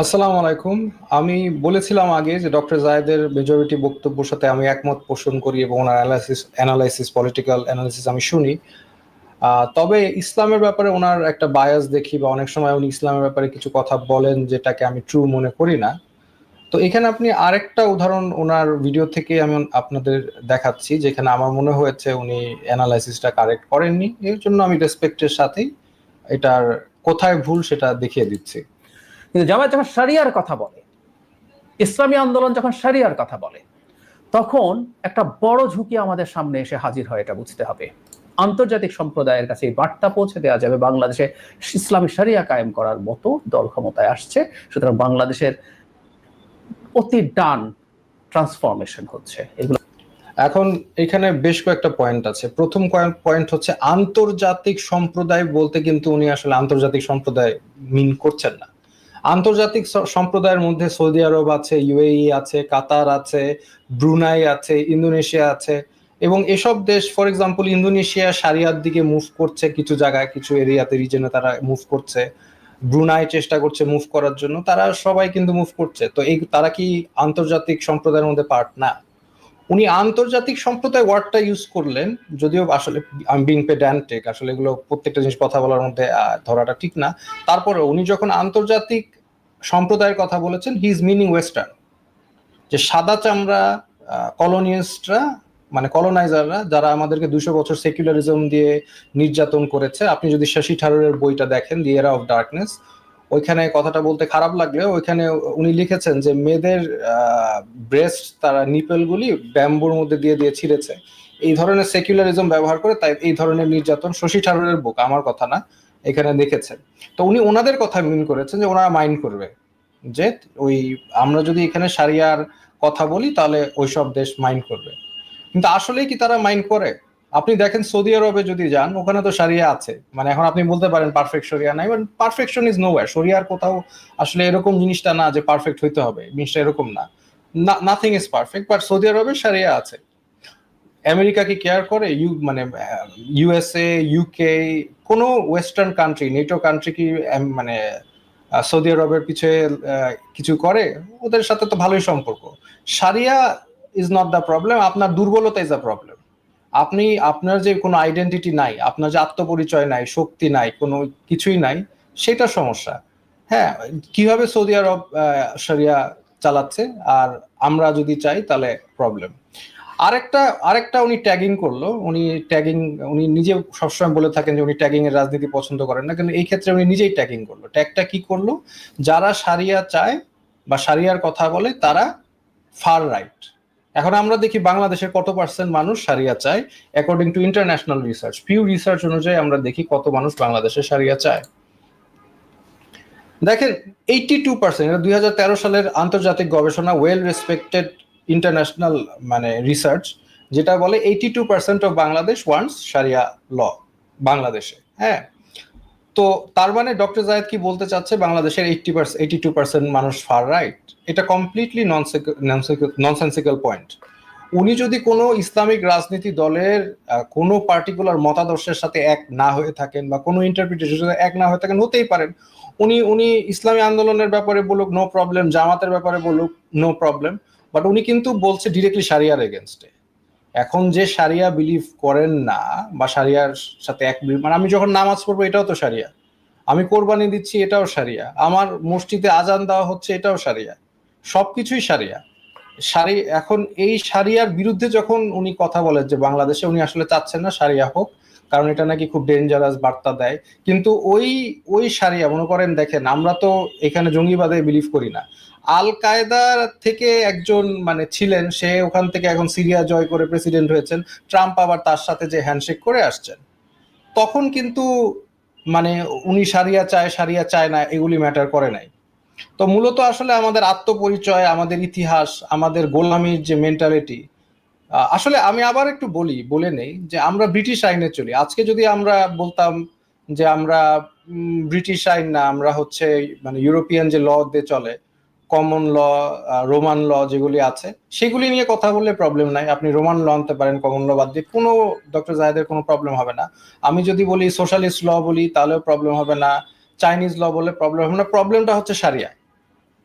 আসসালামু আলাইকুম। আমি বলেছিলাম আগে যে ডক্টর জায়েদের মেজরিটি বক্তব্যের সাথে আমি একমত পোষণ করি এবং ওনার অ্যানালাইসিস পলিটিক্যাল অ্যানালাইসিস আমি শুনি। তবে ইসলামের ব্যাপারে ওনার একটা বায়াস দেখি বা অনেক সময় উনি ইসলামের ব্যাপারে কিছু কথা বলেন যেটাকে আমি ট্রু মনে করি না। তো এখানে আপনি আরেকটা উদাহরণ ওনার ভিডিও থেকে আমি আপনাদের দেখাচ্ছি যেখানে আমার মনে হয়েছে উনি অ্যানালাইসিসটা কারেক্ট করেননি, এর জন্য আমি রেসপেক্টের সাথেই এটার কোথায় ভুল সেটা দেখিয়ে দিচ্ছি। কিন্তু জামায়াত যখন শরিয়ার কথা বলে, ইসলামী আন্দোলন যখন শরিয়ার কথা বলে, তখন একটা বড় ঝুঁকি আমাদের সামনে এসে হাজির হয়, এটা বুঝতে হবে। আন্তর্জাতিক সম্প্রদায়ের কাছে এই বার্তা পৌঁছে দেওয়া যাবে বাংলাদেশে ইসলামী শরিয়া কায়েম করার মতো দল ক্ষমতায় আসছে, সুতরাং বাংলাদেশের অতি ডান ট্রান্সফরমেশন হচ্ছে। এগুলো এখন এখানে বেশ কয়েকটা পয়েন্ট আছে। প্রথম পয়েন্ট হচ্ছে আন্তর্জাতিক সম্প্রদায় বলতে কিন্তু উনি আসলে আন্তর্জাতিক সম্প্রদায় মিন করছেন না। আন্তর্জাতিক সম্প্রদায়ের মধ্যে সৌদি আরব আছে, ইউএই আছে, কাতার আছে, ব্রুনাই আছে, ইন্দোনেশিয়া আছে, এবং এসব দেশ ফর এক্সাম্পল ইন্দোনেশিয়া সারিয়ার দিকে মুভ করছে, কিছু জায়গায় কিছু এরিয়াতে রিজনে তারা মুভ করছে। ব্রুনাই চেষ্টা করছে মুভ করার জন্য, তারা সবাই কিন্তু মুভ করছে। তো এই তারা কি আন্তর্জাতিক সম্প্রদায়ের মধ্যে পার্ট না? উনি আন্তর্জাতিক সম্প্রদায় ওয়ার্ডটা ইউজ করলেন, যদিও আসলে আমি বিং পেডান্টিক, আসলে এগুলো প্রত্যেকটা জিনিস কথা বলার মধ্যে ধরাটা ঠিক না। তারপরে উনি যখন আন্তর্জাতিক সম্প্রদায়ের কথা বলেছেন, হি ইজ মিনিং ওয়েস্টার্ন, যে সাদা চামড়া কলোনিয়ালিস্টরা, মানে কলোনাইজাররা, যারা আমাদেরকে 200 বছর সেকুলারিজম দিয়ে নির্যাতন করেছে। আপনি যদি শশী থারুরের বইটা দেখেন, দি এরা অফ ডার্কনেস, ওইখানে কথাটা বলতে খারাপ লাগলেও ওইখানে উনি লিখেছেন যে মেয়েদের ব্রেস্ট, তারা নিপেলগুলি ব্যাম্বুর মধ্যে দিয়ে দিয়ে ছিঁড়েছে। এই ধরনের সেকুলারিজম ব্যবহার করে, তাই এই ধরনের নির্যাতন, শশী থারুরের বুক, আমার কথা না, এখানে দেখেছেন। তো উনি ওনাদের কথা মিন করেছেন যে ওনারা মাইন্ড করবে যে ওই আমরা যদি এখানে সারিয়ার কথা বলি তাহলে ওইসব দেশ মাইন্ড করবে। কিন্তু আসলেই কি তারা মাইন্ড করে? আপনি দেখেন সৌদি আরবে যদি যান, ওখানে তো সারিয়া আছে। মানে এখন আপনি বলতে পারেন পারফেক্ট শরিয়া নাই, বাট পারফেকশন ইজ নোওয়্যার। শরিয়ার কোথাও আসলে এরকম জিনিসটা না যে পারফেক্ট হইতে হবে, জিনিসটা এরকম না। Nothing is perfect, but Saudi আরবে সারিয়া আছে। আমেরিকা কি কেয়ার করে? মানে ইউএসএ, ইউকে, কোনো ওয়েস্টার্ন কান্ট্রি, নেটো কান্ট্রি কি মানে সৌদি আরবের পিছিয়ে কিছু করে? ওদের সাথে তো ভালোই সম্পর্ক। সারিয়া ইজ নট দ্য প্রবলেম, আপনার দুর্বলতা ইজ দ্য প্রবলেম। আপনি আপনার যে কোনো আইডেন্টিটি নাই, আপনার যে আত্মপরিচয় নাই, শক্তি নাই, কোনো কিছুই নাই, সেটা সমস্যা। হ্যাঁ, কিভাবে সৌদি আরব শরিয়া চালাচ্ছে, আর আমরা যদি চাই তাহলে প্রবলেম। আরেকটা আরেকটা উনি ট্যাগিং করলো। উনি নিজে সবসময় বলে থাকেন যে উনি ট্যাগিং এর রাজনীতি পছন্দ করেন না, কিন্তু এই ক্ষেত্রে উনি নিজেই ট্যাগিং করলো। ট্যাগটা কি করলো? যারা সারিয়া চায় বা সারিয়ার কথা বলে তারা ফার রাইট। এখন আমরা দেখি বাংলাদেশের কত পার্সেন্ট মানুষ সারিয়া চায় according to international research, Pew research অনুযায়ী আমরা দেখি কত মানুষ বাংলাদেশে সারিয়া চায়। দেখেন, 82%, এটা 2013 সালের আন্তর্জাতিক গবেষণা, ওয়েল রেসপেক্টেড ইন্টারন্যাশনাল মানে রিসার্চ, যেটা বলে 82% অফ বাংলাদেশ ওয়ান্টস সারিয়া ল বাংলাদেশে। হ্যাঁ, তো তার মানে ডক্টর জায়েদ কি বলতে চাচ্ছে? বাংলাদেশের 82% মানুষ ফার রাইট। এটা কমপ্লিটলি ননসেন্সিক্যাল পয়েন্ট। উনি যদি কোনো ইসলামিক রাজনীতি দলের কোনো পার্টিকুলার মতাদর্শের সাথে এক না হয়ে থাকেন বা কোনো ইন্টারপ্রিটেশনের সাথে এক না হয়ে থাকেন, হতেই পারেন। উনি ইসলামী আন্দোলনের ব্যাপারে বলুক, নো প্রবলেম, জামাতের ব্যাপারে বলুক, নো প্রবলেম, বাট উনি কিন্তু বলছে ডিরেক্টলি সারিয়ার এগেনস্টে। এখন যে সারিয়া বিলিভ করেন না বা সারিয়ার সাথে এক, মানে আমি যখন নামাজ পড়বো এটাও তো সারিয়া, আমি কোরবানি দিচ্ছি এটাও সারিয়া, আমার মসজিদে আজান দেওয়া হচ্ছে এটাও সারিয়া, সবকিছুই সারিয়া। এখন এই সারিয়ার বিরুদ্ধে যখন উনি কথা বলেন যে বাংলাদেশে উনি আসলে চাচ্ছেন না সারিয়া হোক, কারণ এটা নাকি খুব ডেঞ্জারাস বার্তা দেয়। কিন্তু ওই ওই সারিয়া, মনে করেন, দেখেন আমরা তো এখানে জঙ্গিবাদে বিলিভ করি না। আল কায়দার থেকে একজন মানে ছিলেন, সে ওখান থেকে এখন সিরিয়া জয় করে প্রেসিডেন্ট হয়েছেন, ট্রাম্প আবার তার সাথে যে হ্যান্ডশেক করে আসছেন, তখন কিন্তু মানে উনি সারিয়া চায় না এগুলি ম্যাটার করে নাই। তো মূলত আসলে আমাদের আত্মপরিচয়, আমাদের ইতিহাস, আমাদের গোলামির যে মেন্টালিটি, আসলে আমি আবার একটু বলে নেই যে আমরা ব্রিটিশ আইনে চলি। আজকে যদি আমরা বলতাম যে আমরা ব্রিটিশ আইন না, আমরা হচ্ছে মানে ইউরোপিয়ান যে ল দিয়ে চলে, কমন ল, রোমান ল যেগুলি আছে, সেগুলি নিয়ে কথা বললে প্রবলেম নাই। আপনি রোমান ল আনতে পারেন, কমন ল বাদ দিয়ে, কোনো ডক্টর জাহেদের কোনো প্রবলেম হবে না। আমি যদি বলি সোশ্যালিস্ট ল বলি তাহলেও প্রবলেম হবে না, চাইনিজ ল বলে প্রবলেম হবে না। প্রবলেমটা হচ্ছে সারিয়া।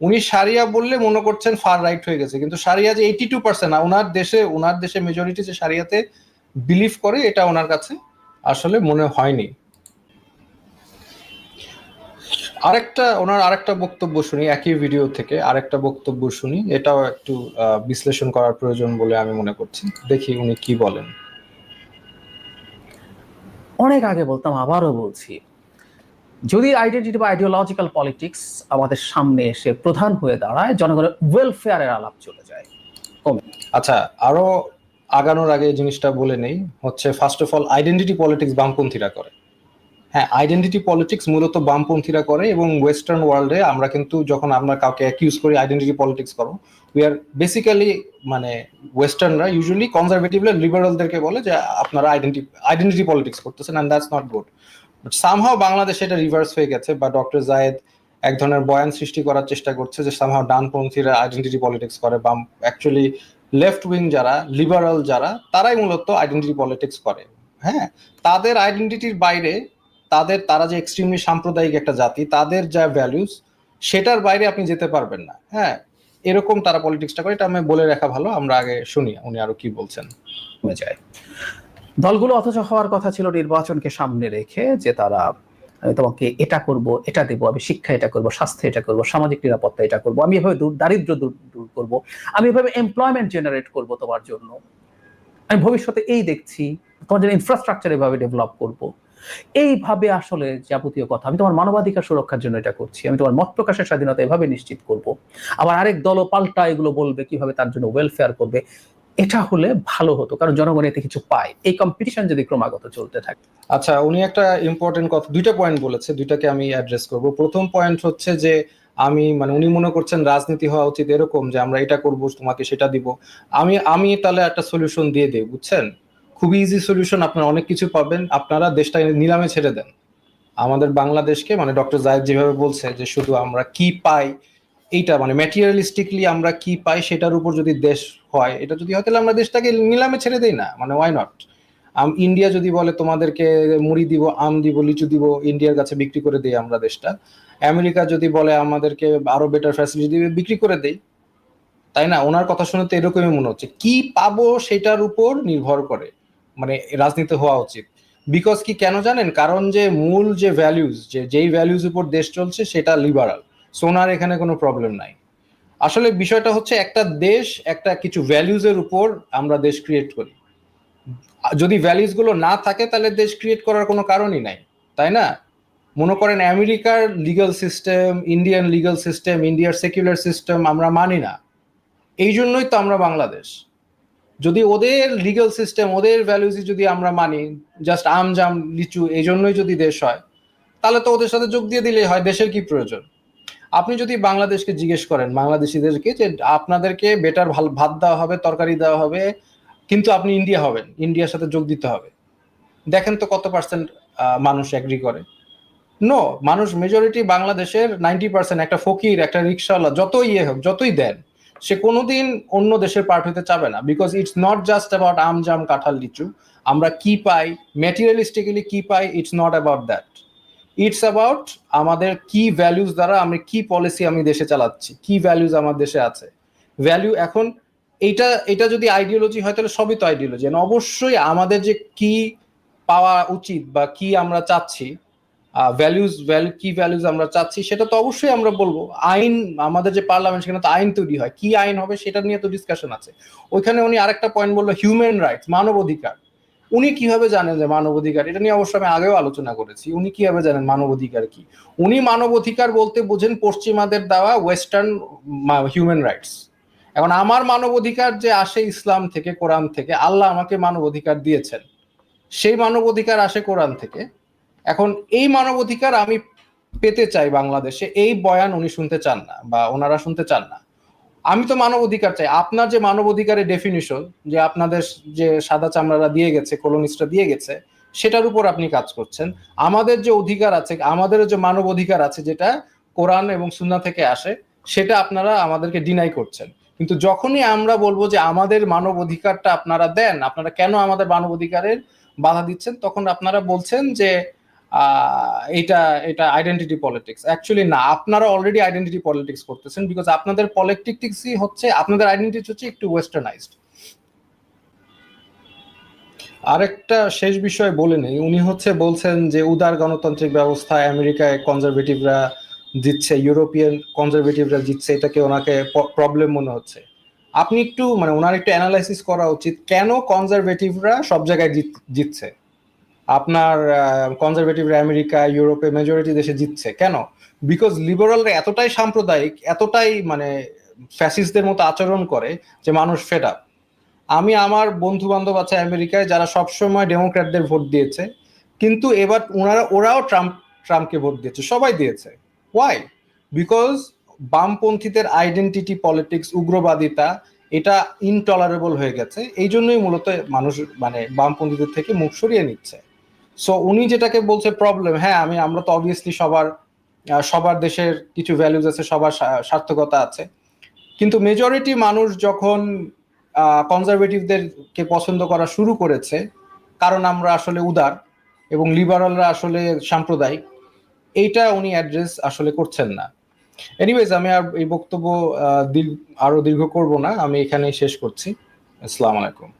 উনি সারিয়া বললে মনে করছেন ফার রাইট হয়ে গেছে, কিন্তু সারিয়া যে 82%, ওনার দেশে মেজরিটি যে সারিয়াতে বিলিভ করে এটা ওনার কাছে আসলে মনে হয়নি। ওনার আরেকটা বক্তব্য শুনি, একই ভিডিও থেকে আরেকটা বক্তব্য শুনি, এটাও একটু বিশ্লেষণ করার প্রয়োজন বলে আমি মনে করছি। দেখি উনি কি বলেন। অনেক আগে বলতাম, আবারও বলছি, যদি আইডেন্টিটি বা আইডিওলজিক্যাল পলিটিক্স আমাদের সামনে এসে প্রধান হয়ে দাঁড়ায়, জনগণের ওয়েলফেয়ারের আলাপ চলে যায়। আচ্ছা, আরো আগানোর আগে জিনিসটা বলে নেই, হচ্ছে first of all identity politics বামপন্থীরা করে। হ্যাঁ, আইডেন্টিটি পলিটিক্স মূলত বামপন্থীরা করে, এবং ওয়েস্টার্ন ওয়ার্ল্ডে আমরা কিন্তু যখন আমরা কাউকে অ্যাকিউজ করি আইডেন্টিটি পলিটিক্স করো, উই আর বেসিক্যালি মানে ওয়েস্টার্নরা ইউজুয়ালি কনজারভেটিভ লিবারালদেরকে বলে যে আপনারা আইডেন্টিটি পলিটিক্স করতেছেন, and that's not good. But somehow বাংলাদেশে এটা রিভার্স হয়ে গেছে, বা ডক্টর জায়েদ এক ধরনের বয়ান সৃষ্টি করার চেষ্টা করছে যে সামহাও ডানপন্থীরা আইডেন্টিটি পলিটিক্স করে, বাম অ্যাকচুয়ালি লেফট উইং যারা লিবারাল যারা তারাই মূলত আইডেন্টিটি পলিটিক্স করে। হ্যাঁ, তাদের আইডেন্টিটির বাইরে তারা যে এক্সট্রিমলি সাম্প্রদায়িক একটা জাতি, তাদের যা ভ্যালুস সেটার বাইরে আপনি যেতে পারবেন না। হ্যাঁ, এরকম তারা পলিটিক্সটা করে, এটা আমি বলে রাখা ভালো। আমরা আগে শুনি উনি আরো কি বলছেন। যায় দলগুলো অথচ হওয়ার কথা ছিল নির্বাচনকে সামনে রেখে যে তারা আমি তোমাকে এটা করব, এটা দেবো, আমি শিক্ষা এটা করব, স্বাস্থ্য এটা করব, সামাজিক নিরাপত্তা এটা করব, আমি এভাবে দারিদ্র দূর করব, আমি এভাবে এমপ্লয়মেন্ট জেনারেট করব তোমার জন্য, আমি ভবিষ্যতে এই দেখছি তোমার জন্য ইনফ্রাস্ট্রাকচার এভাবে ডেভেলপ করব। এইভাবে আসলে যাবতীয় কথা, আমি তোমার মানবাধিকার সুরক্ষার জন্য এটা করছি, আমি তোমার মত প্রকাশের স্বাধীনতা এভাবে নিশ্চিত করব। আবার আরেক দলও পাল্টা এগুলো বলবে কিভাবে তার জন্য ওয়েলফেয়ার করবে। এটা হলে ভালো হতো, কারণ জনগণ এতে কিছু পায়। এই কম্পিটিশন যদি ক্রমাগত চলতে থাকে। আচ্ছা, উনি একটা ইম্পর্টেন্ট কথা, দুইটা পয়েন্ট বলেছে, দুইটাকে আমি অ্যাড্রেস করব। প্রথম পয়েন্ট হচ্ছে যে উনি মনে করছেন রাজনীতি হওয়া উচিত এরকম যে আমরা এটা করব, তোমাকে সেটা দিব। আমি তাহলে একটা সলিউশন দিয়ে দিই, বুঝছেন? খুবই ইজি সলিউশন, আপনারা অনেক কিছু পাবেন। আপনারা দেশটা নিলামে ছেড়ে দেন, আমাদের বাংলাদেশকে, মানে ডক্টর জায়েদ যেভাবে বলছে যে শুধু আমরা কি পাই এইটা, মানে ম্যাটেরিয়ালিস্টিকলি আমরা কি পাই সেটার উপর যদি দেশ হয়, এটা যদি হয় তাহলে আমরা দেশটাকে নিলামে ছেড়ে দেই না, মানে ওয়াই নট? ইন্ডিয়া যদি বলে তোমাদেরকে মুড়ি দিব, আম দিব, লিচু দিব, ইন্ডিয়ার কাছে বিক্রি করে দেই আমরা দেশটা। আমেরিকা যদি বলে আমাদেরকে আরো বেটার ফ্যাসিলিটি দিবে, বিক্রি করে দেই। তাই না? ওনার কথা শুনে তো এরকমই মনে হচ্ছে। কি পাবো সেটার উপর নির্ভর করে মানে রাজনীতি হওয়া উচিত। বিকজ কি, কেন জানেন? কারণ যে মূল যে ভ্যালুজ, যেই ভ্যালুজ উপর দেশ চলছে সেটা লিবারাল। সো ওনার এখানে কোনো প্রবলেম নাই। আসলে বিষয়টা হচ্ছে একটা দেশ একটা কিছু ভ্যালুজের উপর আমরা দেশ ক্রিয়েট করি। যদি ভ্যালুজ গুলো না থাকে তাহলে দেশ ক্রিয়েট করার কোনো কারণই নাই, তাই না? মনে করেন আমেরিকার legal system, Indian legal system, ইন্ডিয়ার সেকুলার সিস্টেম আমরা মানি না, এই জন্যই তো আমরা বাংলাদেশ। যদি ওদের লিগাল সিস্টেম, ওদের ভ্যালুজ যদি আমরা মানি, জাস্ট আম জাম লিচু, এই জন্যই যদি দেশ হয়, তাহলে তো ওদের সাথে যোগ দিয়ে দিলেই হয়। দেশের কি প্রয়োজন? আপনি যদি বাংলাদেশকে জিজ্ঞেস করেন, বাংলাদেশিদেরকে, যে আপনাদেরকে বেটার ভাত দেওয়া হবে, তরকারি দেওয়া হবে, কিন্তু আপনি ইন্ডিয়া হবেন, ইন্ডিয়ার সাথে যোগ দিতে হবে, দেখেন তো কত পার্সেন্ট মানুষ এগ্রি করে? নো, মানুষ মেজরিটি বাংলাদেশের 90%, একটা ফকির, একটা রিক্সাওয়ালা, যতই হোক, যতই দেন, সে কোনোদিন অন্য দেশের পার্ট হতে চাবে না। Because it's not just about আম জাম কাঁঠাল লিচু, আমরা কি পাই ম্যাটেরিয়ালিস্টিক্যালি কি পাই, it's not about that. It's about আমাদের কি ভ্যালুজ দ্বারা আমি কি পলিসি আমি দেশে চালাচ্ছি, কি ভ্যালুজ আমার দেশে আছে। ভ্যালু এখন এটা যদি আইডিওলজি হয় তাহলে সবই তো আইডিওলজি। অবশ্যই আমাদের যে কি পাওয়া উচিত বা কি আমরা চাচ্ছি, কি ভ্যালুজ আমরা চাচ্ছি, সেটা তো অবশ্যই আমরা বলবো। আইন, আমাদের যে পার্লামেন্ট, সেখানে তো আইন তৈরি হয়, কি আইন হবে সেটা নিয়ে তো ডিসকাশন আছে। ওইখানে উনি আরেকটা পয়েন্ট বললো, হিউম্যান রাইটস, মানবাধিকার। উনি কিভাবে জানেন যে মানবাধিকার? এটা নিয়ে অবশ্য আমি আগেও আলোচনা করেছি। উনি কিভাবে জানেন মানবাধিকার কি? উনি মানবাধিকার বলতে বোঝেন পশ্চিমাদের দেওয়া ওয়েস্টার্ন হিউম্যান রাইটস। এখন আমার মানবাধিকার যে আসে ইসলাম থেকে, কোরআন থেকে, আল্লাহ আমাকে মানবাধিকার দিয়েছেন, সেই মানবাধিকার আসে কোরআন থেকে। এখন এই মানবাধিকার আমি পেতে চাই বাংলাদেশে, এই বয়ান উনি শুনতে চান না, বা ওনারা শুনতে চান না। আমি তো মানবাধিকার চাই। আপনার যে মানবাধিকারের ডেফিনিশন, যে আপনাদের যে সাদা চামড়ারা দিয়ে গেছে, কলোনিস্টরা দিয়ে গেছে, সেটার উপর আপনি কাজ করছেন। আমাদের যে অধিকার আছে, আমাদের যে মানব অধিকার আছে, যেটা কোরআন এবং সুন্নাহ থেকে আসে, সেটা আপনারা আমাদেরকে ডিনাই করছেন। কিন্তু যখনই আমরা বলবো যে আমাদের মানব অধিকারটা আপনারা দেন, আপনারা কেন আমাদের মানব অধিকারের বাধা দিচ্ছেন, তখন আপনারা বলছেন যে এটা এটা আইডেন্টিটি পলিটিক্স। অ্যাকচুয়ালি না, আপনারা অলরেডি আইডেন্টিটি পলিটিক্স করতেছেন, বিকজ আপনাদের পলিটিক্সই হচ্ছে, আপনাদের আইডেন্টিটি হচ্ছে একটু ওয়েস্টার্নাইজড। আরেকটা শেষ বিষয় বলে নেই, উনি হচ্ছে বলছেন যে উদার গণতান্ত্রিক ব্যবস্থা আমেরিকায় কনজারভেটিভরা জিতছে, ইউরোপিয়ান কনজারভেটিভরা জিতছে, এটাকে ওনাকে প্রবলেম মনে হচ্ছে। আপনি একটু মানে ওনার একটু অ্যানালাইসিস করা উচিত, কেন কনজারভেটিভরা সব জায়গায় জিতছে। আপনার কনজারভেটিভরা আমেরিকা, ইউরোপে মেজরিটি দেশে জিতছে কেন? বিকজ লিবারালরা এতটাই সাম্প্রদায়িক, এতটাই মানে ফ্যাসিস্টদের মতো আচরণ করে যে মানুষ ফেড আপ। আমি আমার বন্ধু বান্ধব আছে আমেরিকায় যারা সবসময় ডেমোক্র্যাটদের ভোট দিয়েছে, কিন্তু এবার ওরাও ট্রাম্পকে ভোট দিয়েছে, সবাই দিয়েছে। ওয়াই? বিকজ বামপন্থীদের আইডেন্টিটি পলিটিক্স, উগ্রবাদিতা, এটা ইনটলারেবল হয়ে গেছে। এই জন্যই মূলত মানুষ মানে বামপন্থীদের থেকে মুখ সরিয়ে নিচ্ছে। সো উনি যেটাকে বলছে প্রবলেম, হ্যাঁ আমরা তো অবভিয়াসলি সবার দেশের কিছু ভ্যালুজ আছে, সবার সার্থকতা আছে, কিন্তু মেজরিটি মানুষ যখন কনজারভেটিভদেরকে পছন্দ করা শুরু করেছে, কারণ আমরা আসলে উদার এবং লিবারালরা আসলে সাম্প্রদায়িক, এইটা উনি অ্যাড্রেস আসলে করছেন না। এনিওয়েজ, আমি আর এই বক্তব্য আরো দীর্ঘ করব না, আমি এখানেই শেষ করছি। আসসালামু আলাইকুম।